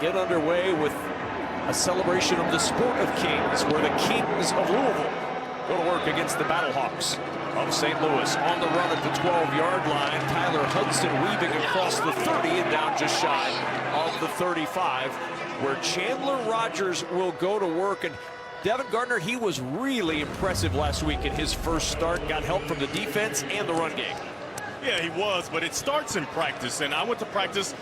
Get underway with a celebration of the sport of kings, where the Kings of Louisville go to work against the Battlehawks of St. Louis. On the run at the 12-yard line, Tyler Hudson weaving across the 30 and down just shy of the 35, where Chandler Rogers will go to work. And Devin Gardner, he was really impressive last week in his first start. Got help from the defense and the run game. Yeah, he was, but it starts in practice. And I went to practice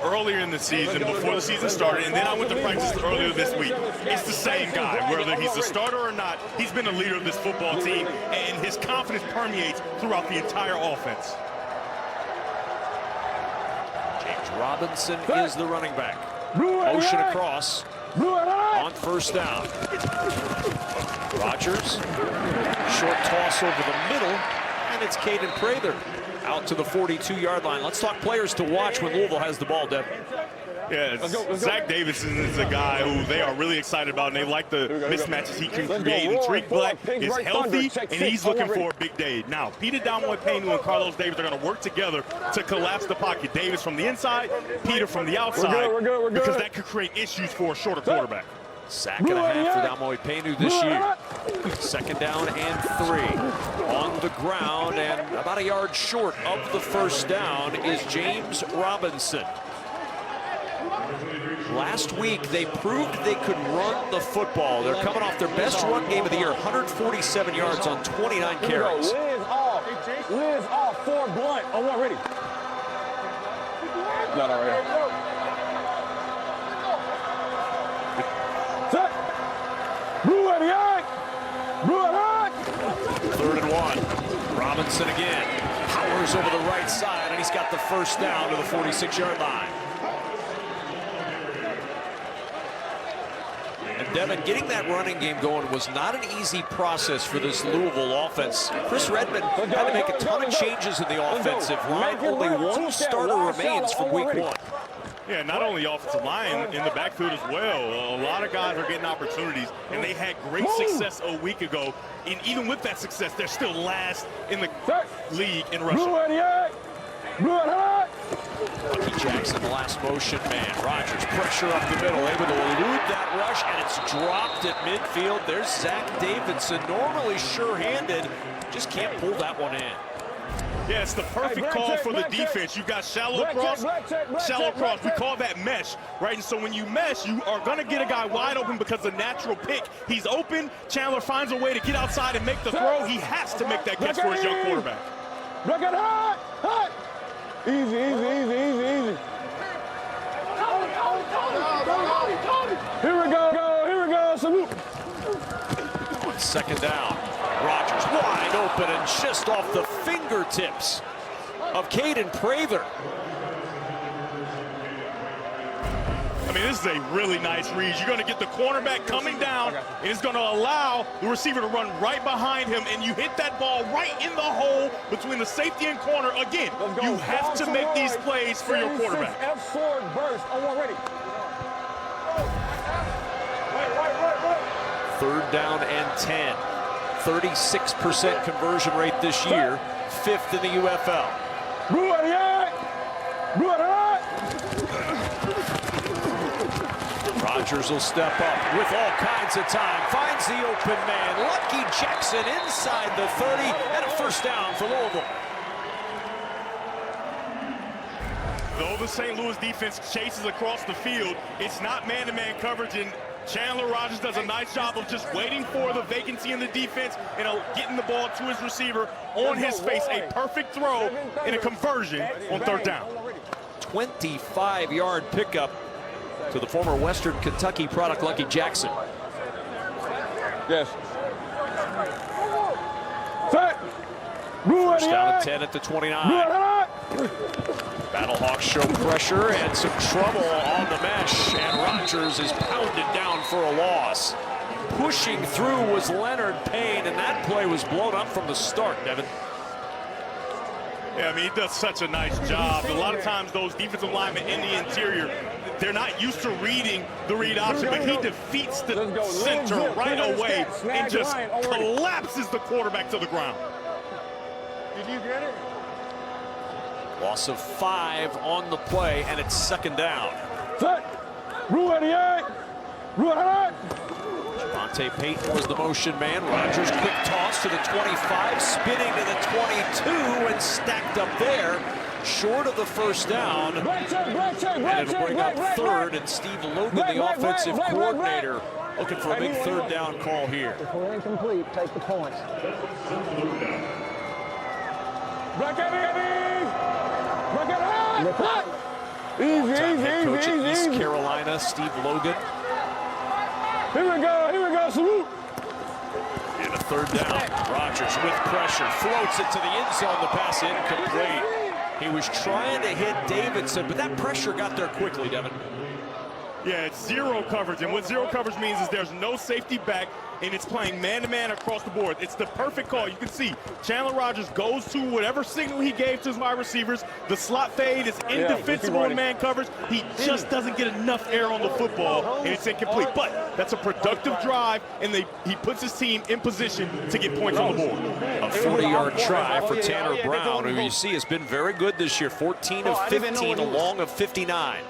earlier in the season, before the season started, and then I went to practice earlier this week. It's the same guy, whether he's a starter or not. He's been a leader of this football team, and his confidence permeates throughout the entire offense. James Robinson is the running back. Motion across on first down. Rogers, short toss over the middle, and it's Caden Prather out to the 42-yard line. Let's talk players to watch when Louisville has the ball, Deb. Yeah, Zach Davidson is a guy who they are really excited about, and they like the mismatches he can create. And Tariq Black is healthy, and he's looking for a big day. Now, Peter Damoy-Payne and Carlos Davis are going to work together to collapse the pocket. Davis from the inside, Peter from the outside, because that could create issues for a shorter quarterback. Sack and a half for Damoy-Payne this year. Second down and 3. On the ground and about a yard short of the first down is James Robinson. Last week, they proved they could run the football. They're coming off their best run game of the year, 147 yards on 29 carries. Liz off, 4 blunt. On one, ready. No, right here. Third and 1. Robinson again. Powers over the right side, and he's got the first down to the 46-yard line. And Devin, getting that running game going was not an easy process for this Louisville offense. Chris Redmond had to make a ton of changes in the offensive line. Only one starter remains from week 1. Yeah, not only offensive line, in the backfield as well. A lot of guys are getting opportunities, and they had great success a week ago. And even with that success, they're still last in the league in rushing. Lucky Jackson, the last motion man. Rogers, pressure up the middle, able to elude that rush, and it's dropped at midfield. There's Zach Davidson, normally sure-handed, just can't pull that one in. Yeah, it's the perfect call for the defense. You've got shallow cross. We call that mesh, right? And so when you mesh, you are going to get a guy wide open because the natural pick. He's open. Chandler finds a way to get outside and make the throw. He has to make that catch for his young quarterback. Easy. Here we go. Salute. On second down, Rogers wide open and just off the fingertips of Caden Prather. I mean, this is a really nice read. You're going to get the cornerback coming down, and it's going to allow the receiver to run right behind him, and you hit that ball right in the hole between the safety and corner. Again, you have to make these plays for your quarterback. F-sword burst. On one, ready. Third down and 10. 36% conversion rate this year, 5th in the UFL. Rogers will step up with all kinds of time, finds the open man. Lucky Jackson inside the 30, and a first down for Louisville. Though the St. Louis defense chases across the field, it's not man-to-man coverage, and Chandler Rogers does a nice job of just waiting for the vacancy in the defense and getting the ball to his receiver on his face. A perfect throw and a conversion on third down. 25-yard pickup to the former Western Kentucky product, Lucky Jackson. Yes. First down and 10 at the 29. Battlehawks show pressure and some trouble on the mesh, and Rogers is pounded down for a loss. Pushing through was Leonard Payne, and that play was blown up from the start, Devin. Yeah, I mean, he does such a nice job. A lot of times those defensive linemen in the interior, they're not used to reading the read option, but he defeats the center right away and just collapses the quarterback to the ground. Did you get it? Loss of 5 on the play, and it's second down. Javonte Payton was the motion man. Rogers quick toss to the 25, spinning to the 22, and stacked up there, short of the first down. And it'll bring up third, and Steve Logan, the offensive coordinator, looking for a big third down call here. If we're incomplete, take the points. Head coach at East Carolina, Steve Logan. Here we go, salute. And a third down. Rogers with pressure, floats it to the end zone. The pass incomplete. He was trying to hit Davidson, but that pressure got there quickly, Devin. Yeah, it's zero coverage, and what zero coverage means is there's no safety back, and it's playing man-to-man across the board. It's the perfect call. You can see Chandler Rogers goes to whatever signal he gave to his wide receivers. The slot fade is indefensible in man coverage. He just doesn't get enough air on the football, and it's incomplete. But that's a productive drive, and he puts his team in position to get points on the board. A 40-yard try for Tanner Brown, who you see has been very good this year. 14 of 15, a long of 59.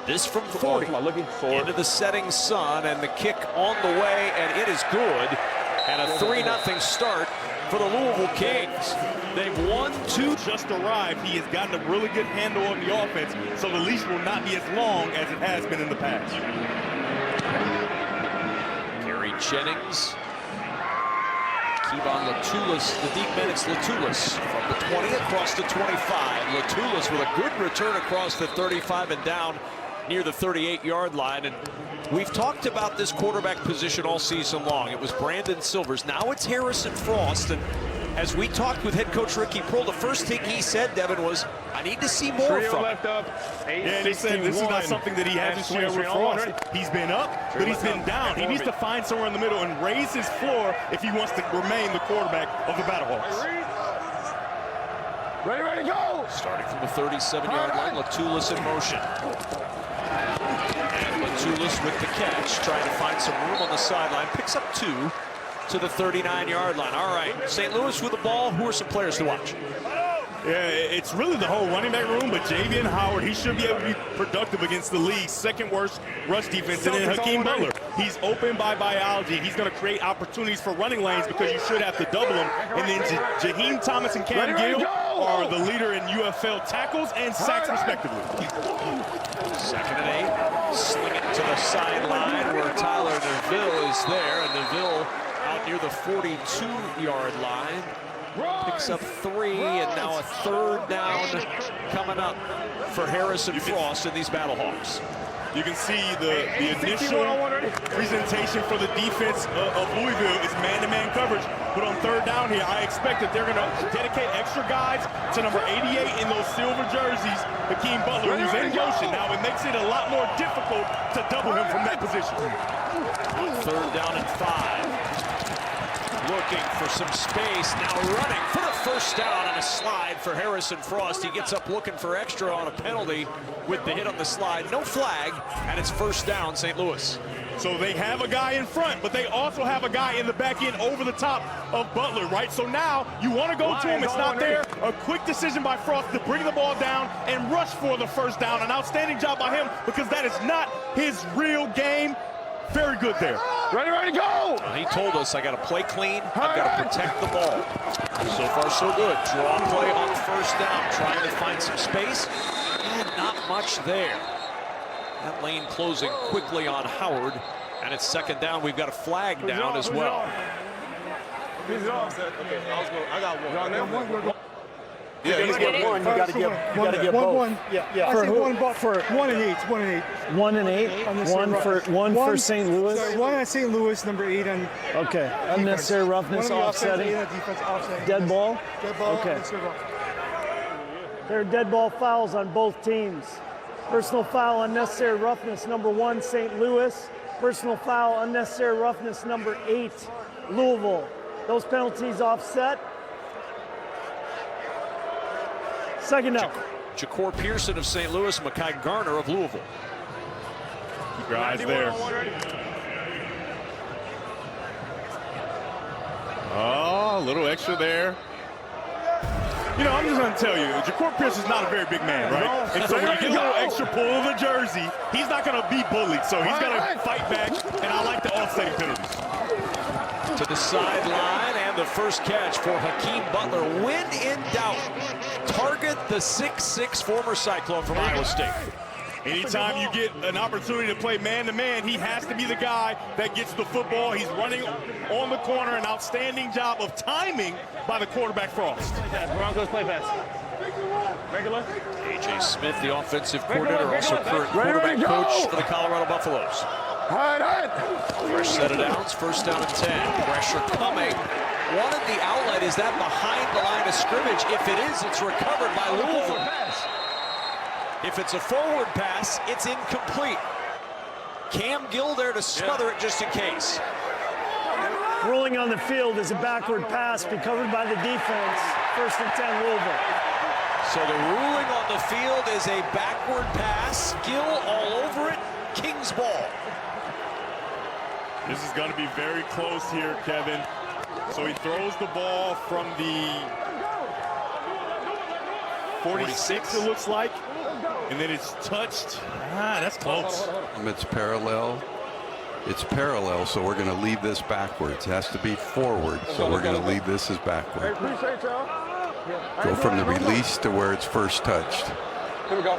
This from 40 into the setting sun, and the kick on the way, and it is good. And a 3-0 start for the Louisville Kings. They've won 2. Just arrived. He has gotten a really good handle on the offense, so the leash will not be as long as it has been in the past. Gary Jennings. Kevon Latulis, the deep men, it's Latulis from the 20 across the 25. Latulis with a good return across the 35 and down near the 38-yard line. And we've talked about this quarterback position all season long. It was Brandon Silvers. Now it's Harrison Frost. And as we talked with head coach Ricky Prohl, the first thing he said, Devin, was, I need to see more from him. Yeah, they said this is not something that he hasn't shared with Frost. He's been up, but he's been down. He needs to find somewhere in the middle and raise his floor if he wants to remain the quarterback of the Battlehawks. Ready, go! Starting from the 37-yard line, Latulis in motion. And Latulis with the catch, trying to find some room on the sideline. Picks up 2 to the 39-yard line. All right, St. Louis with the ball. Who are some players to watch? Yeah, it's really the whole running back room, but Javian Howard, he should be able to be productive against the league's second worst rush defense. And then Hakeem Butler, he's open by biology. He's going to create opportunities for running lanes because you should have to double them. And then Jaheim Thomas and Cam Gill are the leader in UFL tackles and sacks, respectively. 2nd and 8. Sling it to the sideline where Tyler Neville is there. And Neville out near the 42-yard line. Picks up 3, and now a third down coming up for Harrison Frost in these Battlehawks. You can see the initial presentation for the defense of Louisville is man-to-man coverage. But on third down here, I expect that they're going to dedicate extra guys to number 88 in those silver jerseys, Hakeem Butler, who's in motion. Now it makes it a lot more difficult to double him from that position. Third down and 5. Looking for some space, now running for the first down and a slide for Harrison Frost. He gets up looking for extra on a penalty with the hit on the slide. No flag, and it's first down, St. Louis. So they have a guy in front, but they also have a guy in the back end over the top of Butler, right? So now you want to go to him, it's not there. A quick decision by Frost to bring the ball down and rush for the first down. An outstanding job by him because that is not his real game. Very good there. Ready, go! He told us, I got to play clean, I've got to protect the ball. So far, so good. Draw play on first down, trying to find some space, and not much there. That lane closing quickly on Howard, and it's 2nd down. We've got a flag down as well. I got one. Yeah, he's got one. You got to get both. One. Yeah. For who? For 1 and 8. 1 and 8. 1 and 8. One for St. Louis. Sorry, 1 at St. Louis, number 8 on. Okay. Unnecessary roughness, offsetting. Dead ball. Dead ball. Okay. There are dead ball fouls on both teams. Personal foul, unnecessary roughness, number 1, St. Louis. Personal foul, unnecessary roughness, number 8, Louisville. Those penalties offset. 2nd down. Ja'Cour Pearson of St. Louis, Mekhi Garner of Louisville. Keep your eyes there. Oh, a little extra there. You know, I'm just going to tell you, Ja'Cory Pierce is not a very big man, right? And so when you get a little extra pull of the jersey, he's not going to be bullied. So he's going to fight back, and I like the offsetting penalties. To the sideline, and the first catch for Hakeem Butler. When in doubt, target the 6'6" former Cyclone from Iowa State. Anytime you get an opportunity to play man-to-man, he has to be the guy that gets the football. He's running on the corner. An outstanding job of timing by the quarterback, Frost. Broncos play pass. Regular. A.J. Smith, the offensive coordinator, also current quarterback coach for the Colorado Buffaloes. Fresh set of downs, first down and 10. Pressure coming. Wanted the outlet. Is that behind the line of scrimmage? If it is, it's recovered by Louisville. If it's a forward pass, it's incomplete. Cam Gill there to smother it just in case. Ruling on the field is a backward pass, be covered by the defense. First and 10, Louisville. So the ruling on the field is a backward pass. Gill all over it. King's ball. This is going to be very close here, Kevin. So he throws the ball from the 46, it looks like. And then it's touched. That's close. It's parallel. It's parallel, so we're going to leave this backwards. It has to be forward, so we're going to leave this as backward. Go from the release to where it's first touched. Here we go.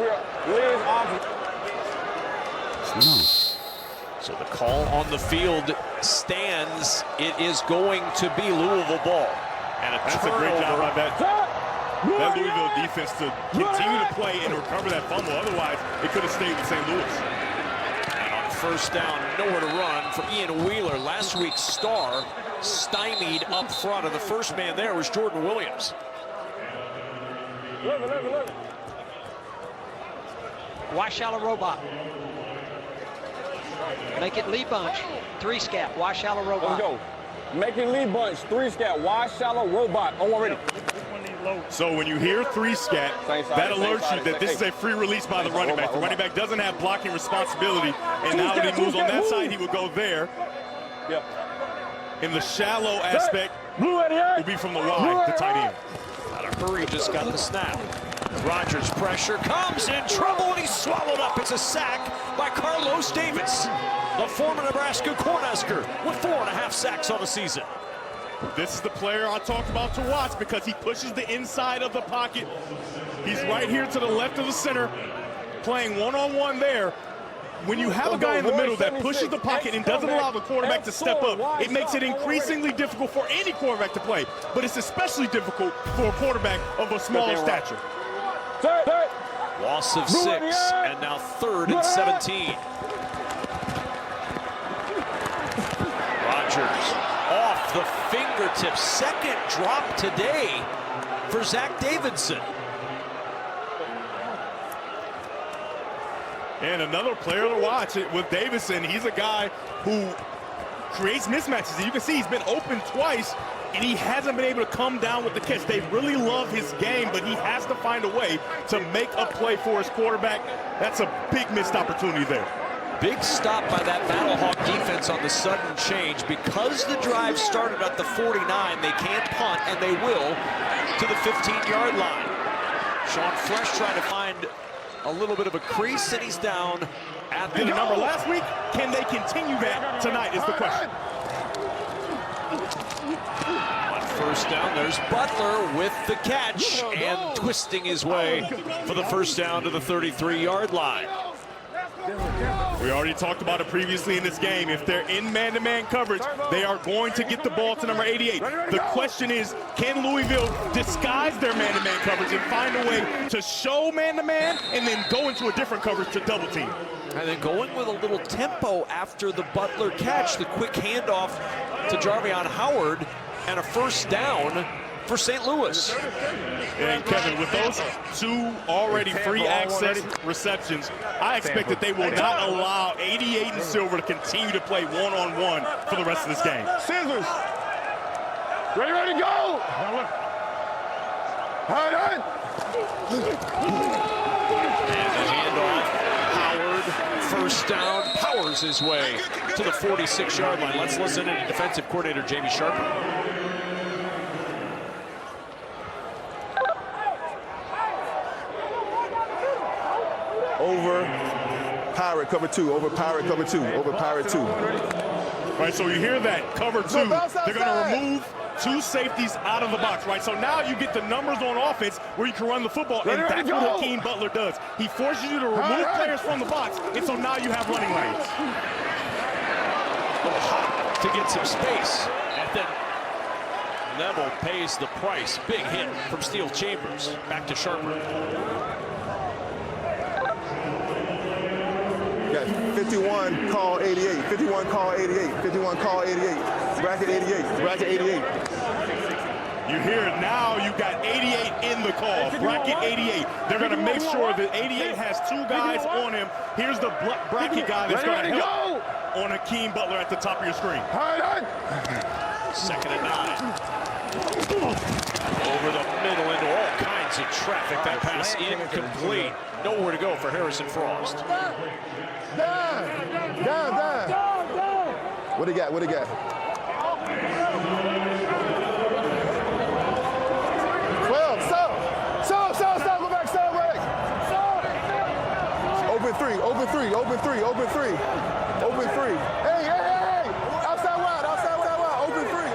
So the call on the field stands. It is going to be Louisville ball. And That's a great job by that Louisville defense to continue to play and recover that fumble. Otherwise, it could have stayed with St. Louis. And on first down, nowhere to run for Ian Wheeler. Last week's star stymied up front, and the first man there was Jordan Williams. Why shallow robot? Make it lead bunch. 3 scat. Why shallow robot? Let's go. Make it lead bunch. 3 scat. Why shallow robot? On already. So when you hear 3 scat, that alerts you that this is a free release by the running back. The running back doesn't have blocking responsibility, and now when he moves on that side, he will go there. In the shallow aspect, will be from the wide, the tight end. Out of hurry, just got the snap. Rogers pressure comes in trouble, and he's swallowed up. It's a sack by Carlos Davis, the former Nebraska Cornhusker, with 4.5 sacks on the season. This is the player I talked about to watch because he pushes the inside of the pocket. He's right here to the left of the center, playing one-on-one there. When you have a guy in the middle that pushes the pocket and doesn't allow the quarterback to step up, it makes it increasingly difficult for any quarterback to play. But it's especially difficult for a quarterback of a smaller stature. Loss of 6, and now 3rd and 17. Rogers off the fingertips. Second drop today for Zach Davidson. And another player to watch with Davidson. He's a guy who creates mismatches. You can see he's been open twice, and he hasn't been able to come down with the catch. They really love his game, but he has to find a way to make a play for his quarterback. That's a big missed opportunity there. Big stop by that Battlehawk defense on the sudden change. Because the drive started at the 49, they can't punt, and they will to the 15-yard line. Sean Fresh trying to find a little bit of a crease, and he's down at the number last week. Can they continue that tonight is the question. On first down, there's Butler with the catch and twisting his way for the first down to the 33-yard line. We already talked about it previously in this game. If they're in man-to-man coverage, they are going to get the ball to number 88. The question is, can Louisville disguise their man-to-man coverage and find a way to show man-to-man and then go into a different coverage to double team? And then going with a little tempo after the Butler catch, the quick handoff to Jarvion Howard, and a first down for St. Louis. And Kevin, with those 2 already free access receptions, I expect that they will not allow 88 and Silver to continue to play one-on-one for the rest of this game. Scissors. Ready, go. And the handoff, Howard, first down, powers his way to the 46-yard line. Let's listen to defensive coordinator Jamie Sharper. Pirate cover 2, over Pirate cover 2, over Pirate 2. Right, so you hear that, cover 2. They're going to remove 2 safeties out of the box, right? So now you get the numbers on offense where you can run the football, and that's what Hakeem Butler does. He forces you to remove players from the box, and so now you have running lanes. Hot to get some space, and then Neville pays the price. Big hit from Steel Chambers. Back to Sharper. Got 51, call 88. 51, call 88. 51, call 88. Bracket 88. Bracket 88. You hear it now, you got 88 in the call. Bracket 88. They're going to make sure that 88 has 2 guys on him. Here's the bracket guy that's going to help on Hakeem Butler at the top of your screen. 2nd and 9. Over the middle into all kinds of traffic. That pass incomplete. Nowhere to go for Harrison Frost. Down. What he got? 12, stop, go back, Open three. Hey, outside wide, open 3.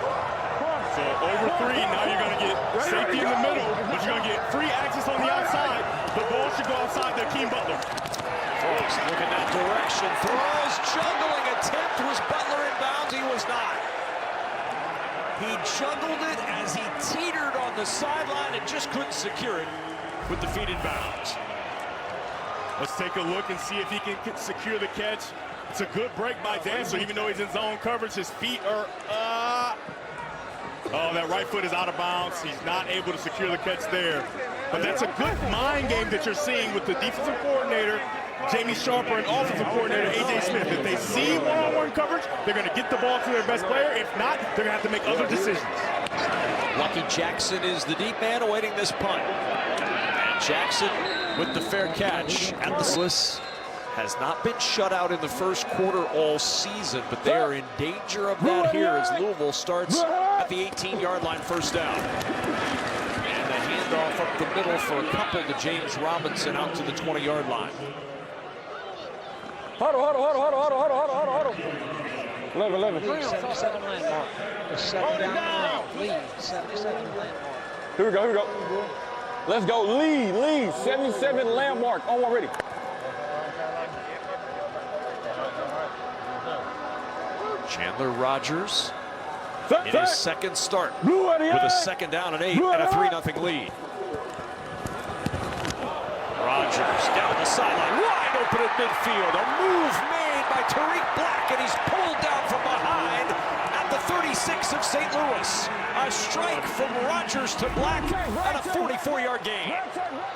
So over 3, now you're going to get safety in the middle, but you're going to get free access on the outside. The ball should go outside to Hakeem Butler. Frost looking that direction, throws, juggling attempt. Was Butler in bounds? He was not. He juggled it as he teetered on the sideline and just couldn't secure it with the feet in bounds. Let's take a look and see if he can secure the catch. It's a good break by Dancer, even though he's in zone coverage. His feet are oh, that right foot is out of bounds. He's not able to secure the catch there. But that's a good mind game that you're seeing with the defensive coordinator, Jamie Sharper, and offensive coordinator, A.J. Smith. If they see one-on-one coverage, they're going to get the ball to their best player. If not, they're going to have to make other decisions. Lucky Jackson is the deep man awaiting this punt. And Jackson with the fair catch. And the Swiss has not been shut out in the first quarter all season, but they are in danger of that here as Louisville starts at the 18-yard line, first down. And a handoff up the middle for a couple to James Robinson out to the 20-yard line. Huddle. 11. 77 landmark. The 7 down lead. 77 landmark. Here we go. Let's go. Lead. 77 landmark. On one ready. Chandler Rogers in his second start with a 2nd down and 8 and a 3-0 lead. Rogers down the sideline, wide open at midfield. A move made by Tariq Black, and he's pulled down from behind at the 36 of St. Louis. A strike from Rogers to Black on a 44-yard gain.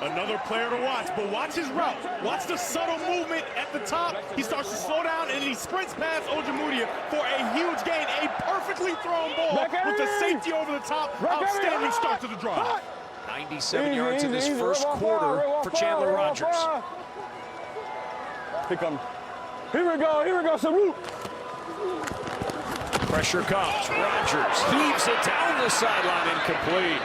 Another player to watch, but watch his route. Watch the subtle movement at the top. He starts to slow down, and he sprints past Ojemudia for a huge gain. A perfectly thrown ball with the safety over the top. Outstanding start to the drive. 97 yards in this first quarter for Chandler Rogers. Here we go, salute. Pressure comes. Rogers heaves it down the sideline, incomplete.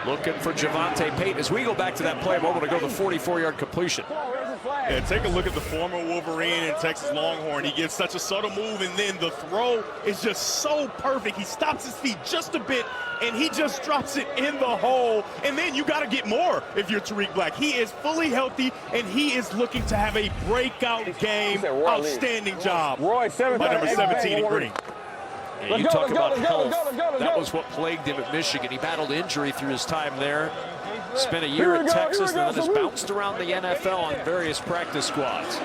Looking for Javante Payton. As we go back to that play a moment ago, the 44-yard completion. Yeah, take a look at the former Wolverine and Texas Longhorn. He gives such a subtle move, and then the throw is just so perfect. He stops his feet just a bit, and he just drops it in the hole. And then you got to get more if you're Tariq Black. He is fully healthy, and he is looking to have a breakout game. Outstanding job by number 17 in green. And you talk about health. That was what plagued him at Michigan. He battled injury through his time there. Spent a year at Texas and then has bounced around the NFL on various practice squads.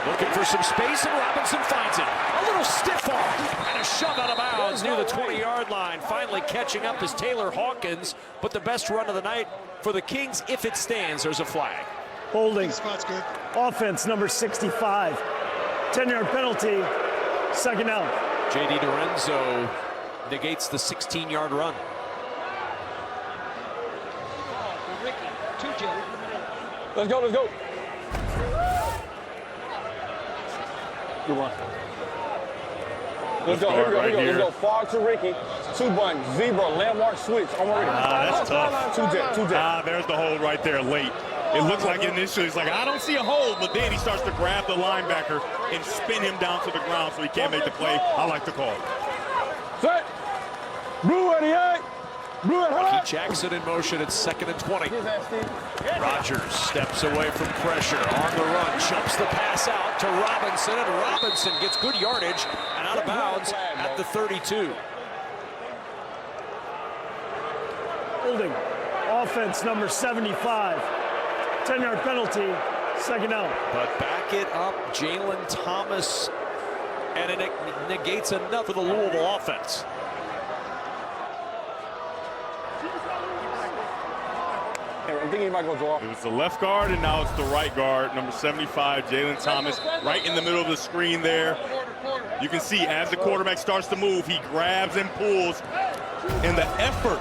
Looking for some space, and Robinson finds it. A little stiff arm and a shove out of bounds near the 20-yard line. Finally catching up is Taylor Hawkins, but the best run of the night for the Kings, if it stands, there's a flag. Holding. Offense number 65. 10-yard penalty. 2nd down. J.D. Lorenzo negates the 16-yard run. Let's go. Good one. Let's go. Here we go. Let's go. Far to Ricky. 2-button. Zebra. Landmark switch. I'm already. That's tough. Two jet. There's the hold right there late. It looks like initially he's like, I don't see a hold, but then he starts to grab the linebacker and spin him down to the ground so he can't make the play. I like the call. Set. Blue 88. Blue at high. Jackson in motion at 2nd and 20. Rogers steps away from pressure. On the run, jumps the pass out to Robinson, and Robinson gets good yardage and out of bounds at the 32. Holding. Offense number 75. 10-yard penalty. Second out. But back it up, Jalen Thomas, and it negates enough for the Louisville offense. I'm thinking he might go draw. It was the left guard, and now it's the right guard, number 75, Jalen Thomas, right in the middle of the screen there. You can see as the quarterback starts to move, he grabs and pulls, and the effort